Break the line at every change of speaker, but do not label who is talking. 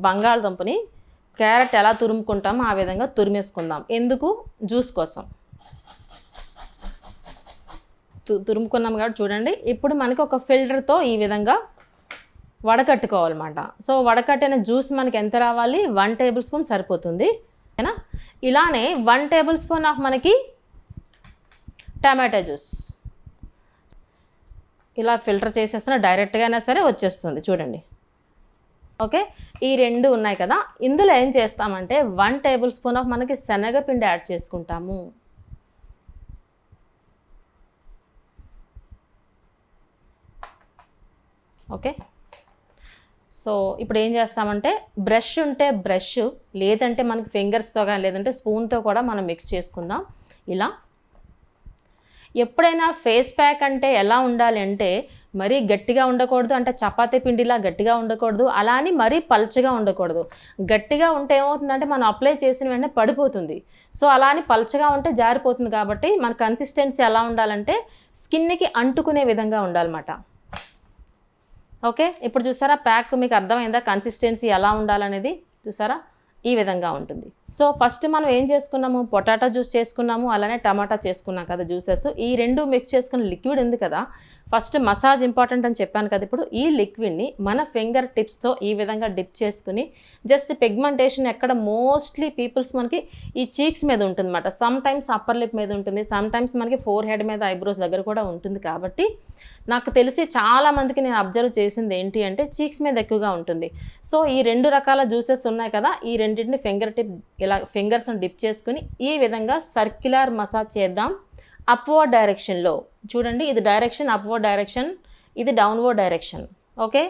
బంగాళదుంపని carrot ఎలా తురుముకుంటామో ఆ విధంగా తురిమేసుకుందాం. ఎందుకు? జ్యూస్ కోసం తురుముకున్నాం కాబట్టి చూడండి. ఇప్పుడు మనకి ఒక ఫిల్టర్తో ఈ విధంగా వడకట్టుకోవాలన్నమాట. సో వడకట్టిన జ్యూస్ మనకి ఎంత రావాలి? 1 టేబుల్ స్పూన్ సరిపోతుంది, ఓకేనా? ఇలానే 1 టేబుల్ స్పూన్ ఆఫ్ మనకి టమాటా జ్యూస్ ఇలా ఫిల్టర్ చేసేసిన డైరెక్ట్గా అయినా సరే వచ్చేస్తుంది చూడండి. ఓకే, ఈ 2 ఉన్నాయి కదా. ఇందులో ఏం చేస్తామంటే 1 టేబుల్ స్పూన్ ఆఫ్ మనకి శనగపిండి యాడ్ చేసుకుంటాము. ఓకే, సో ఇప్పుడు ఏం చేస్తామంటే బ్రష్ ఉంటే బ్రష్, లేదంటే మనకి ఫింగర్స్తో కానీ లేదంటే స్పూన్తో కూడా మనం మిక్స్ చేసుకుందాం. ఇలా ఎప్పుడైనా ఫేస్ ప్యాక్ అంటే ఎలా ఉండాలి అంటే మరీ గట్టిగా ఉండకూడదు, అంటే చపాతీ పిండిలా గట్టిగా ఉండకూడదు, అలా అని మరీ పల్చగా ఉండకూడదు. గట్టిగా ఉంటే ఏమవుతుందంటే మనం అప్లై చేసిన వెంటనే పడిపోతుంది. సో అలా అని పల్చగా ఉంటే జారిపోతుంది. కాబట్టి మన కన్సిస్టెన్సీ ఎలా ఉండాలంటే స్కిన్కి అంటుకునే విధంగా ఉండాలన్నమాట. ఓకే, ఇప్పుడు చూసారా ప్యాక్ మీకు అర్థమైందా? కన్సిస్టెన్సీ ఎలా ఉండాలనేది చూసారా? ఈ విధంగా ఉంటుంది. సో ఫస్ట్ మనం ఏం చేసుకున్నాము? పొటాటో జ్యూస్ చేసుకున్నాము, అలానే టమాటా చేసుకున్నాం కదా జ్యూసెస్. ఈ 2 మిక్స్ చేసుకున్న లిక్విడ్ ఉంది కదా, ఫస్ట్ మసాజ్ ఇంపార్టెంట్ అని చెప్పాను కదా. ఇప్పుడు ఈ లిక్విడ్ని మన ఫింగర్ టిప్స్తో ఈ విధంగా డిప్ చేసుకుని జస్ట్ పిగ్మెంటేషన్ ఎక్కడ మోస్ట్లీ పీపుల్స్ మనకి ఈ చీక్స్ మీద ఉంటుంది అన్నమాట. సమ్ టైమ్స్ అప్పర్ లిప్ మీద ఉంటుంది, సమ్ టైమ్స్ మనకి ఫోర్ హెడ్ మీద ఐబ్రోస్ దగ్గర కూడా ఉంటుంది. కాబట్టి నాకు తెలిసి చాలామందికి నేను అబ్జర్వ్ చేసింది ఏంటి అంటే చీక్స్ మీద ఎక్కువగా ఉంటుంది. సో ఈ 2 రకాల జ్యూసెస్ ఉన్నాయి కదా, ఈ రెండింటిని ఫింగర్ టిప్ ఇలా ఫింగర్స్ని డిప్ చేసుకుని ఈ విధంగా సర్క్యులర్ మసాజ్ చేద్దాం అప్వర్డ్ డైరెక్షన్లో. చూడండి, ఇది డైరెక్షన్ అప్వర్డ్ డైరెక్షన్, ఇది డౌన్వర్డ్ డైరెక్షన్. ఓకే,